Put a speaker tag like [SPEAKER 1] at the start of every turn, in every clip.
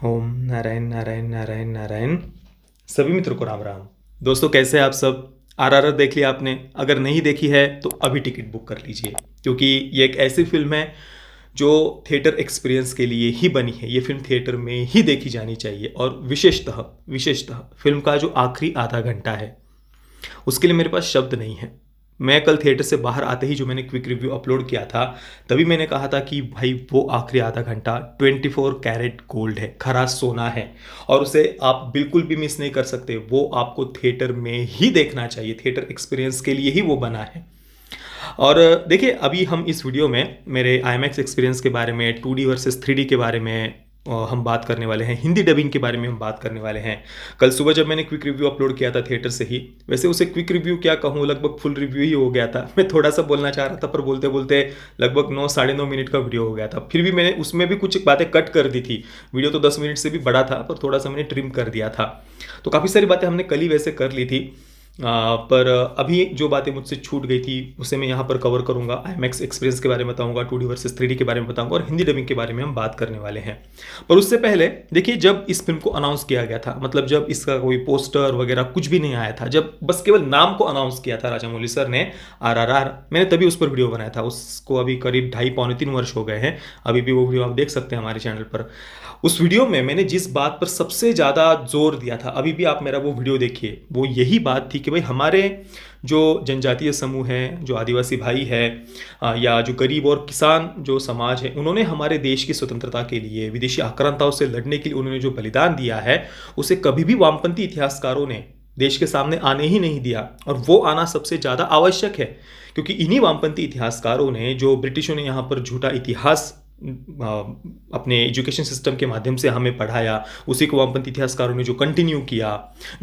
[SPEAKER 1] ओम नारायण नारायण नारायण नारायण। सभी मित्रों को राम राम। दोस्तों, कैसे हैं आप सब? आरआरआर देख लिया आपने? अगर नहीं देखी है तो अभी टिकट बुक कर लीजिए, क्योंकि ये एक ऐसी फिल्म है जो थिएटर एक्सपीरियंस के लिए ही बनी है। ये फिल्म थिएटर में ही देखी जानी चाहिए। और विशेषतः विशेषतः फिल्म का जो आखिरी आधा घंटा है, उसके लिए मेरे पास शब्द नहीं है। मैं कल थिएटर से बाहर आते ही जो मैंने क्विक रिव्यू अपलोड किया था, तभी मैंने कहा था कि भाई वो आखिरी आधा घंटा 24 कैरेट गोल्ड है, खरा सोना है, और उसे आप बिल्कुल भी मिस नहीं कर सकते। वो आपको थिएटर में ही देखना चाहिए, थिएटर एक्सपीरियंस के लिए ही वो बना है। और देखिए, अभी हम इस वीडियो में मेरे IMAX एक्सपीरियंस के बारे में, 2D वर्सेस 3D के बारे में हम बात करने वाले हैं। हिंदी डबिंग के बारे में हम बात करने वाले हैं। कल सुबह जब मैंने क्विक रिव्यू अपलोड किया था थिएटर से ही, वैसे उसे क्विक रिव्यू क्या कहूँ, लगभग फुल रिव्यू ही हो गया था। मैं थोड़ा सा बोलना चाह रहा था, पर बोलते बोलते लगभग 9 साढ़े 9 मिनट का वीडियो हो गया था। फिर भी मैंने उसमें भी कुछ बातें कट कर दी थी। वीडियो तो 10 मिनट से भी बड़ा था, पर थोड़ा सा मैंने ट्रिम कर दिया था। तो काफ़ी सारी बातें हमने कल ही वैसे कर ली थी। पर अभी जो बातें मुझसे छूट गई थी उसे मैं यहाँ पर कवर करूँगा। IMAX एक्सपीरियंस के बारे में बताऊँगा, 2D वर्सेस 3D के बारे में बताऊँगा, और हिंदी डबिंग के बारे में हम बात करने वाले हैं। पर उससे पहले देखिए, जब इस फिल्म को अनाउंस किया गया था, मतलब जब इसका कोई पोस्टर वगैरह कुछ भी नहीं आया था, जब बस केवल नाम को अनाउंस किया था राजामौली सर ने, RRR, मैंने तभी उस पर वीडियो बनाया था। उसको अभी करीब 2.5 पौने 3 वर्ष हो गए हैं। अभी भी वो वीडियो आप देख सकते हैं हमारे चैनल पर। उस वीडियो में मैंने जिस बात पर सबसे ज़्यादा जोर दिया था, अभी भी आप मेरा वो वीडियो देखिए, वो यही बात थी कि भाई हमारे जो जनजातीय समूह है, जो आदिवासी भाई है, या जो गरीब और किसान जो समाज है, उन्होंने हमारे देश की स्वतंत्रता के लिए, विदेशी आक्रांताओं से लड़ने के लिए उन्होंने जो बलिदान दिया है, उसे कभी भी वामपंथी इतिहासकारों ने देश के सामने आने ही नहीं दिया। और वो आना सबसे ज़्यादा आवश्यक है, क्योंकि इन्हीं वामपंथी इतिहासकारों ने, जो ब्रिटिशों ने यहाँ पर झूठा इतिहास अपने एजुकेशन सिस्टम के माध्यम से हमें पढ़ाया, उसी को वामपंथी इतिहासकारों ने जो कंटिन्यू किया,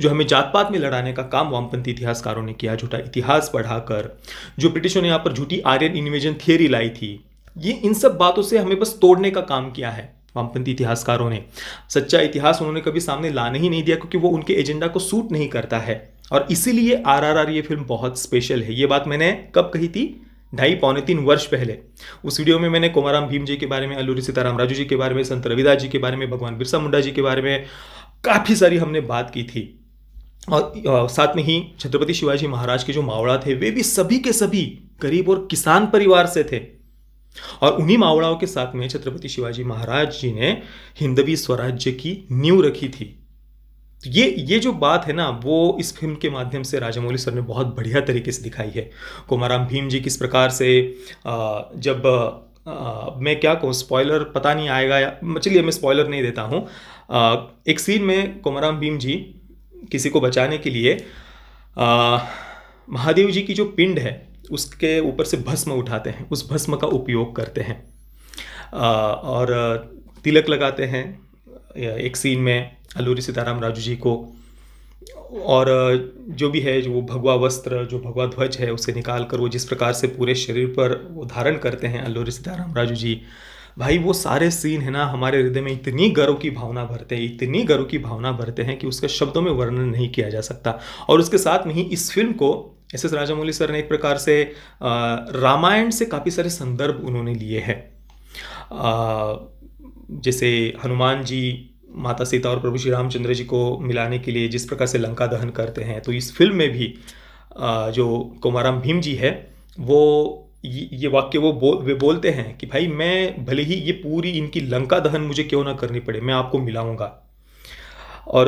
[SPEAKER 1] जो हमें जात पात में लड़ाने का काम वामपंथी इतिहासकारों ने किया, झूठा इतिहास पढ़ाकर, जो ब्रिटिशों ने यहाँ पर झूठी आर्यन इन्वेजन थियरी लाई थी, ये इन सब बातों से हमें बस तोड़ने का काम किया है वामपंथी इतिहासकारों ने। सच्चा इतिहास उन्होंने कभी सामने लाने ही नहीं दिया, क्योंकि वो उनके एजेंडा को सूट नहीं करता है। और इसीलिए RRR ये फिल्म बहुत स्पेशल है। ये बात मैंने कब कही थी? 2.5 पौने 3 वर्ष पहले। उस वीडियो में मैंने कोमाराम भीम जी के बारे में, अल्लूरी सीताराम राजू जी के बारे में, संत रविदास जी के बारे में, भगवान बिरसा मुंडा जी के बारे में काफ़ी सारी हमने बात की थी। और साथ में ही छत्रपति शिवाजी महाराज के जो मावड़ा थे, वे भी सभी के सभी गरीब और किसान परिवार से थे। और उन्हीं मावड़ाओं के साथ में छत्रपति शिवाजी महाराज जी ने हिंदवी स्वराज्य की नींव रखी थी। तो ये जो बात है ना, वो इस फिल्म के माध्यम से राजामौली सर ने बहुत बढ़िया तरीके से दिखाई है। कोमाराम भीम जी किस प्रकार से, जब मैं क्या कहूँ, स्पॉइलर पता नहीं आएगा, या चलिए मैं स्पॉइलर नहीं देता हूँ। एक सीन में कोमाराम भीम जी किसी को बचाने के लिए महादेव जी की जो पिंड है उसके ऊपर से भस्म उठाते हैं, उस भस्म का उपयोग करते हैं, और तिलक लगाते हैं एक सीन में अल्लूरी सीताराम राजू जी को। और जो भी है, जो वो भगवा वस्त्र, जो भगवा ध्वज है, उसे निकाल कर वो जिस प्रकार से पूरे शरीर पर वो धारण करते हैं अल्लूरी सीताराम राजू जी, भाई वो सारे सीन है ना, हमारे हृदय में इतनी गर्व की भावना भरते हैं, इतनी गर्व की भावना भरते हैं कि उसका शब्दों में वर्णन नहीं किया जा सकता। और उसके साथ में ही इस फिल्म को SS राजामौली सर ने एक प्रकार से रामायण से काफ़ी सारे संदर्भ उन्होंने लिए हैं। जैसे हनुमान जी माता सीता और प्रभु श्री रामचंद्र जी को मिलाने के लिए जिस प्रकार से लंका दहन करते हैं, तो इस फिल्म में भी जो कोमाराम भीम जी है, वो ये वाक्य वे बोलते हैं कि भाई मैं भले ही ये पूरी इनकी लंका दहन मुझे क्यों ना करनी पड़े, मैं आपको मिलाऊंगा। और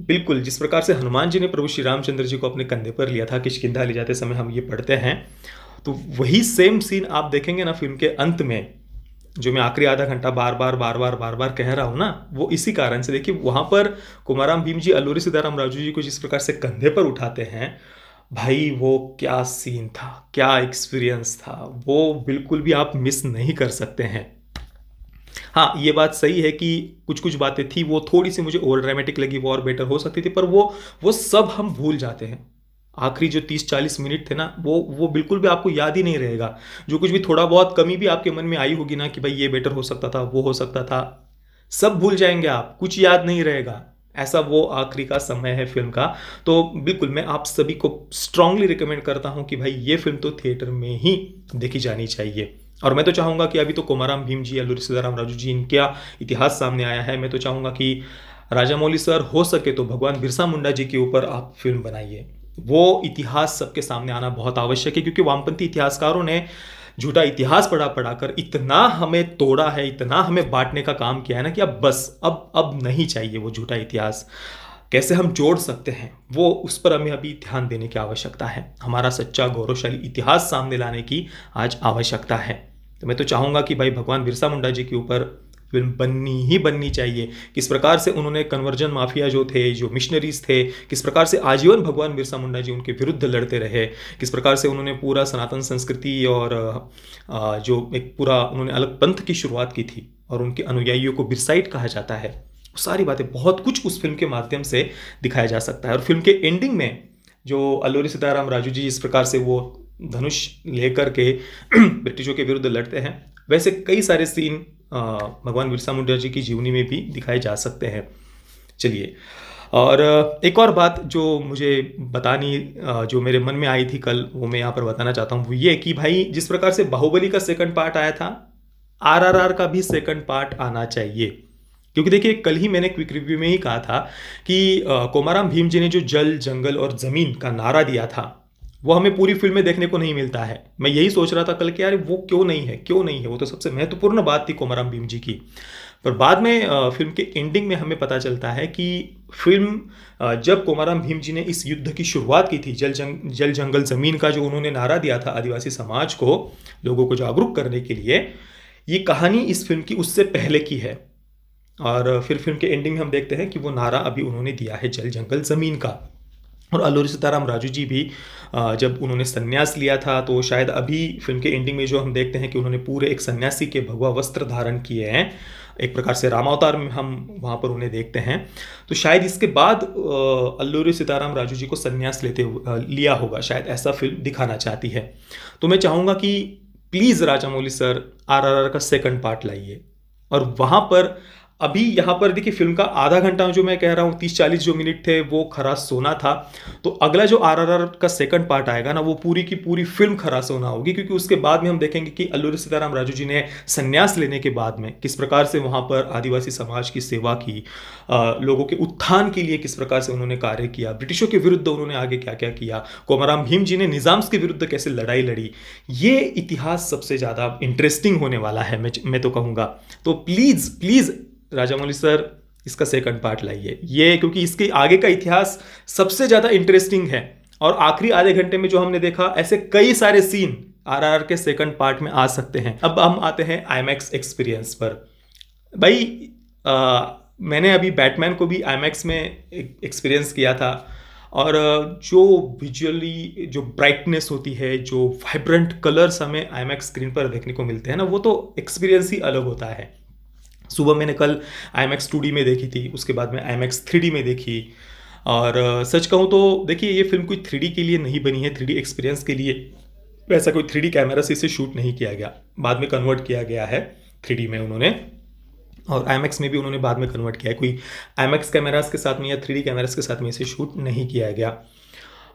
[SPEAKER 1] बिल्कुल जिस प्रकार से हनुमान जी ने प्रभु श्री रामचंद्र जी को अपने कंधे पर लिया था किष्किंधा ले जाते समय, हम ये पढ़ते हैं, तो वही सेम सीन आप देखेंगे ना फिल्म के अंत में, जो मैं आखिरी आधा घंटा बार बार कह रहा हूँ ना, वो इसी कारण से। देखिए वहाँ पर कोमाराम भीम जी अल्लूरी सीताराम राजू जी को जिस प्रकार से कंधे पर उठाते हैं, भाई वो क्या सीन था, क्या एक्सपीरियंस था, वो बिल्कुल भी आप मिस नहीं कर सकते हैं। हाँ, ये बात सही है कि कुछ कुछ बातें थी वो थोड़ी सी मुझे ओवर ड्रामेटिक लगी, वो और बेटर हो सकती थी, पर वो सब हम भूल जाते हैं। आखिरी जो 30-40 मिनट थे ना, वो बिल्कुल भी आपको याद ही नहीं रहेगा। जो कुछ भी थोड़ा बहुत कमी भी आपके मन में आई होगी ना कि भाई ये बेटर हो सकता था, वो हो सकता था, सब भूल जाएंगे आप, कुछ याद नहीं रहेगा। ऐसा वो आखिरी का समय है फिल्म का। तो बिल्कुल मैं आप सभी को स्ट्रांगली रिकमेंड करता हूं कि भाई ये फिल्म तो थिएटर में ही देखी जानी चाहिए। और मैं तो चाहूँगा कि अभी तो कोमाराम भीम जी, अल्लूरी सीताराम राजू जी, इनका इतिहास सामने आया है। मैं तो चाहूँगा कि राजामौली सर हो सके तो भगवान बिरसा मुंडा जी के ऊपर आप फिल्म बनाइए। वो इतिहास सबके सामने आना बहुत आवश्यक है, क्योंकि वामपंथी इतिहासकारों ने झूठा इतिहास पढ़ा कर इतना हमें तोड़ा है, इतना हमें बांटने का काम किया है ना कि अब बस अब नहीं चाहिए वो झूठा इतिहास। कैसे हम जोड़ सकते हैं वो, उस पर हमें अभी ध्यान देने की आवश्यकता है। हमारा सच्चा गौरवशाली इतिहास सामने लाने की आज आवश्यकता है। तो मैं तो चाहूँगा कि भाई भगवान बिरसा मुंडा जी के ऊपर फिल्म बननी ही बननी चाहिए। किस प्रकार से उन्होंने कन्वर्जन माफिया जो थे, जो मिशनरीज थे, किस प्रकार से आजीवन भगवान बिरसा मुंडा जी उनके विरुद्ध लड़ते रहे, किस प्रकार से उन्होंने पूरा सनातन संस्कृति और जो एक पूरा उन्होंने अलग पंथ की शुरुआत की थी और उनके अनुयायियों को बिरसाइट कहा जाता है। सारी बातें, बहुत कुछ उस फिल्म के माध्यम से दिखाया जा सकता है। और फिल्म के एंडिंग में जो अल्लूरी सीताराम राजू जी इस प्रकार से वो धनुष लेकर के ब्रिटिशों के विरुद्ध लड़ते हैं, वैसे कई सारे सीन भगवान बिरसा मुंडा जी की जीवनी में भी दिखाए जा सकते हैं। चलिए, और एक और बात जो मुझे बतानी, जो मेरे मन में आई थी कल, वो मैं यहाँ पर बताना चाहता हूँ। वो ये कि भाई जिस प्रकार से बाहुबली का सेकंड पार्ट आया था, आरआरआर का भी सेकंड पार्ट आना चाहिए। क्योंकि देखिए, कल ही मैंने क्विक रिव्यू में ही कहा था कि कोमाराम भीम जी ने जो जल, जंगल और ज़मीन का नारा दिया था, वो हमें पूरी फिल्म में देखने को नहीं मिलता है। मैं यही सोच रहा था कल कि यार वो क्यों नहीं है, वो तो सबसे महत्वपूर्ण बात थी कोमाराम भीम जी की। पर बाद में फिल्म के एंडिंग में हमें पता चलता है कि फिल्म जब कोमाराम भीम जी ने इस युद्ध की शुरुआत की थी, जल जंगल ज़मीन का जो उन्होंने नारा दिया था आदिवासी समाज को, लोगों को जागरूक करने के लिए, ये कहानी इस फिल्म की उससे पहले की है। और फिर फिल्म के एंडिंग में हम देखते हैं कि वो नारा अभी उन्होंने दिया है जल जंगल ज़मीन का। और अल्लूरी सीताराम राजू जी भी जब उन्होंने संन्यास लिया था, तो शायद अभी फिल्म के एंडिंग में जो हम देखते हैं कि उन्होंने पूरे एक सन्यासी के भगवा वस्त्र धारण किए हैं, एक प्रकार से रामावतार में हम वहाँ पर उन्हें देखते हैं। तो शायद इसके बाद अल्लूरी सीताराम राजू जी को संन्यास लिया होगा, शायद ऐसा फिल्म दिखाना चाहती है। तो मैं चाहूँगा कि प्लीज़ राजामौली सर आरआरआर का सेकंड पार्ट लाइए। और वहाँ पर अभी यहाँ पर देखिए, फिल्म का आधा घंटा जो मैं कह रहा हूँ, 30-40 जो मिनट थे वो खरा सोना था। तो अगला जो आरआरआर का सेकंड पार्ट आएगा ना, वो पूरी की पूरी फिल्म खरा सोना होगी, क्योंकि उसके बाद में हम देखेंगे कि अल्लूरी सीताराम राजू जी ने संन्यास लेने के बाद में किस प्रकार से वहाँ पर आदिवासी समाज की सेवा की, लोगों के उत्थान के लिए किस प्रकार से उन्होंने कार्य किया, ब्रिटिशों के विरुद्ध उन्होंने आगे क्या क्या किया, कोमाराम भीम जी ने निज़ाम के विरुद्ध कैसे लड़ाई लड़ी। ये इतिहास सबसे ज़्यादा इंटरेस्टिंग होने वाला है, मैं तो कहूँगा। तो प्लीज़ प्लीज़ राजामौली सर, इसका सेकंड पार्ट लाइए ये, क्योंकि इसके आगे का इतिहास सबसे ज़्यादा इंटरेस्टिंग है। और आखिरी आधे घंटे में जो हमने देखा, ऐसे कई सारे सीन आरआरआर के सेकंड पार्ट में आ सकते हैं। अब हम आते हैं आईमैक्स एक्सपीरियंस पर। भाई मैंने अभी बैटमैन को भी आईमैक्स में एक्सपीरियंस किया था, और जो विजुअली जो ब्राइटनेस होती है, जो वाइब्रेंट कलर्स हमें आईमैक्स स्क्रीन पर देखने को मिलते हैं ना, वो तो एक्सपीरियंस ही अलग होता है। सुबह मैंने कल IMAX 2D में देखी थी, उसके बाद में IMAX 3D में देखी। और सच कहूँ तो देखिए, ये फिल्म कोई 3D के लिए नहीं बनी है, 3D एक्सपीरियंस के लिए। वैसा कोई 3D कैमरा से इसे शूट नहीं किया गया, बाद में कन्वर्ट किया गया है 3D में उन्होंने, और IMAX में भी उन्होंने बाद में कन्वर्ट किया है। कोई IMAX कैमरास के साथ में या 3D कैमरास के साथ में इसे शूट नहीं किया गया।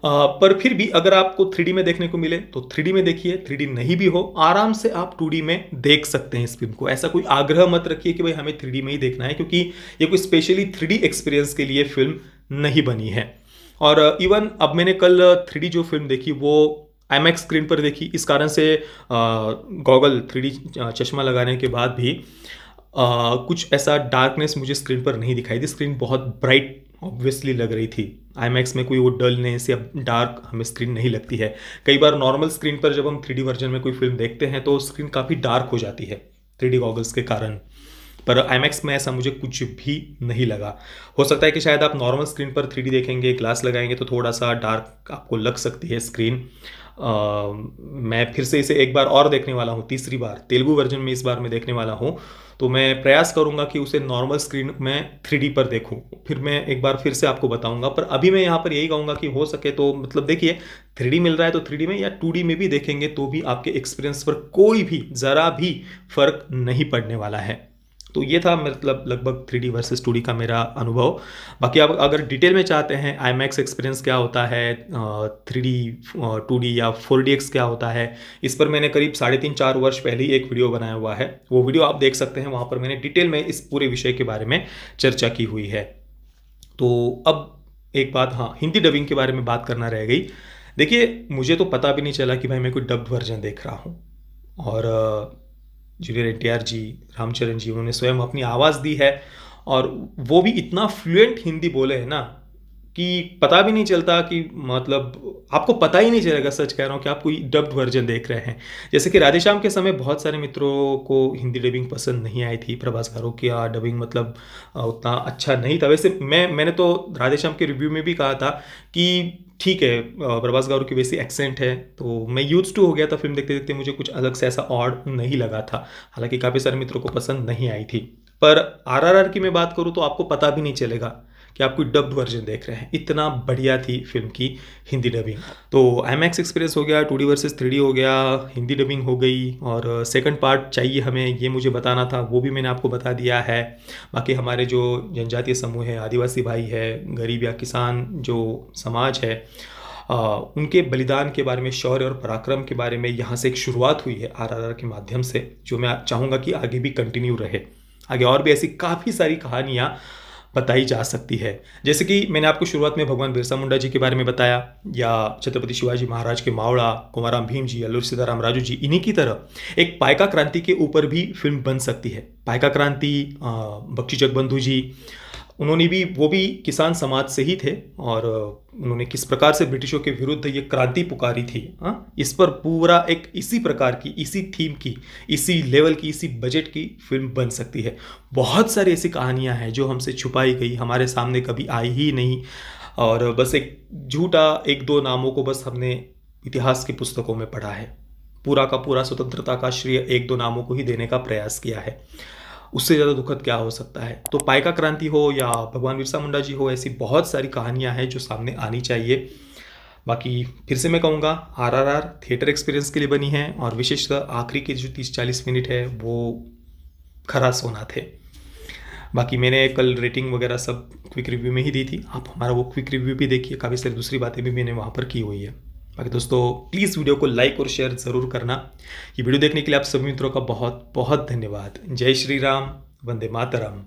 [SPEAKER 1] पर फिर भी अगर आपको 3D में देखने को मिले तो 3D में देखिए, 3D नहीं भी हो आराम से आप 2D में देख सकते हैं इस फिल्म को। ऐसा कोई आग्रह मत रखिए कि भाई हमें 3D में ही देखना है, क्योंकि ये कोई स्पेशली 3D एक्सपीरियंस के लिए फिल्म नहीं बनी है। और इवन अब मैंने कल 3D जो फिल्म देखी वो IMAX स्क्रीन पर देखी, इस कारण से गॉगल 3D चश्मा लगाने के बाद भी कुछ ऐसा डार्कनेस मुझे स्क्रीन पर नहीं दिखाई दी। स्क्रीन बहुत ब्राइट ऑब्वियसली लग रही थी। IMAX में कोई वो डलनेस या डार्क हमें स्क्रीन नहीं लगती है। कई बार नॉर्मल स्क्रीन पर जब हम 3D वर्जन में कोई फिल्म देखते हैं तो स्क्रीन काफ़ी डार्क हो जाती है 3D गॉगल्स के कारण, पर IMAX में ऐसा मुझे कुछ भी नहीं लगा। हो सकता है कि शायद आप नॉर्मल स्क्रीन पर 3D देखेंगे, ग्लास लगाएंगे तो थोड़ा सा डार्क आपको लग सकती है स्क्रीन। मैं फिर से इसे एक बार और देखने वाला हूँ, तीसरी बार तेलुगु वर्जन में इस बार मैं देखने वाला हूँ, तो मैं प्रयास करूँगा कि उसे नॉर्मल स्क्रीन में 3D पर देखूँ, फिर मैं एक बार फिर से आपको बताऊँगा। पर अभी मैं यहाँ पर यही कहूँगा कि हो सके तो मतलब देखिए, 3D मिल रहा है तो 3D में या 2D में भी देखेंगे तो भी आपके एक्सपीरियंस पर कोई भी ज़रा भी फर्क नहीं पड़ने वाला है। तो ये था मतलब लगभग 3D वर्सेस 2D का मेरा अनुभव। बाकी आप अगर डिटेल में चाहते हैं IMAX एक्सपीरियंस क्या होता है, 3D 2D या 4DX क्या होता है, इस पर मैंने करीब 3.5-4 वर्ष पहले ही एक वीडियो बनाया हुआ है। वो वीडियो आप देख सकते हैं, वहाँ पर मैंने डिटेल में इस पूरे विषय के बारे में चर्चा की हुई है। तो अब एक बात, हाँ, हिंदी डबिंग के बारे में बात करना रह गई। देखिए, मुझे तो पता भी नहीं चला कि भाई मैं कोई डब्ड वर्जन देख रहा हूँ। और जूनियर NTR जी, रामचरण जी, उन्होंने स्वयं अपनी आवाज़ दी है और वो भी इतना फ्लुएंट हिंदी बोले हैं ना कि पता भी नहीं चलता कि मतलब आपको पता ही नहीं चलेगा, सच कह रहा हूँ, कि आप कोई डब्ड वर्जन देख रहे हैं। जैसे कि राधेश्याम के समय बहुत सारे मित्रों को हिंदी डबिंग पसंद नहीं आई थी। प्रभास गारो की डबिंग मतलब उतना अच्छा नहीं था। वैसे मैंने तो राधेश्याम के रिव्यू में भी कहा था कि ठीक है, प्रभास गारू की वैसी एक्सेंट है, तो मैं यूज टू हो गया था फिल्म देखते देखते, मुझे कुछ अलग से ऐसा ऑड नहीं लगा था। हालांकि काफ़ी सारे मित्रों को पसंद नहीं आई थी। पर RRR की मैं बात करूँ तो आपको पता भी नहीं चलेगा कि आप कोई डब्ड वर्जन देख रहे हैं, इतना बढ़िया थी फिल्म की हिंदी डबिंग। तो IMAX एक्सपीरियंस हो गया, 2D वर्सेस 3D हो गया, हिंदी डबिंग हो गई, और सेकंड पार्ट चाहिए हमें, ये मुझे बताना था, वो भी मैंने आपको बता दिया है। बाकी हमारे जो जनजातीय समूह है, आदिवासी भाई है, गरीब या किसान जो समाज है, उनके बलिदान के बारे में, शौर्य और पराक्रम के बारे में यहाँ से एक शुरुआत हुई है RRR के माध्यम से, जो मैं चाहूँगा कि आगे भी कंटिन्यू रहे। आगे और भी ऐसी काफ़ी सारी कहानियाँ बताई जा सकती है। जैसे कि मैंने आपको शुरुआत में भगवान बिरसा मुंडा जी के बारे में बताया, या छत्रपति शिवाजी महाराज के मावड़ा, कुंवरराम भीम जी, अल्लूरी सीताराम राजू जी, इन्हीं की तरह एक पाइका क्रांति के ऊपर भी फिल्म बन सकती है। पाइका क्रांति, बख्शी जगबंधु जी, उन्होंने भी, वो भी किसान समाज से ही थे, और उन्होंने किस प्रकार से ब्रिटिशों के विरुद्ध ये क्रांति पुकारी थी, इस पर पूरा एक इसी प्रकार की, इसी थीम की, इसी लेवल की, इसी बजट की फिल्म बन सकती है। बहुत सारी ऐसी कहानियां हैं जो हमसे छुपाई गई, हमारे सामने कभी आई ही नहीं, और बस एक झूठा 1-2 नामों को बस हमने इतिहास की पुस्तकों में पढ़ा है। पूरा का पूरा स्वतंत्रता का श्रेय 1-2 नामों को ही देने का प्रयास किया है। उससे ज़्यादा दुखद क्या हो सकता है। तो पाइका क्रांति हो या भगवान बिरसा मुंडा जी हो, ऐसी बहुत सारी कहानियां हैं जो सामने आनी चाहिए। बाकी फिर से मैं कहूँगा, RRR थिएटर एक्सपीरियंस के लिए बनी है, और विशेषतः आखिरी के जो 30-40 मिनट है वो खरा सोना थे। बाकी मैंने कल रेटिंग वगैरह सब क्विक रिव्यू में ही दी थी, आप हमारा वो क्विक रिव्यू भी देखिए, काफ़ी सारी दूसरी बातें भी मैंने वहाँ पर की हुई है। बाकी दोस्तों, प्लीज़ वीडियो को लाइक और शेयर ज़रूर करना। ये वीडियो देखने के लिए आप सभी मित्रों का बहुत बहुत धन्यवाद। जय श्री राम, वंदे मातरम।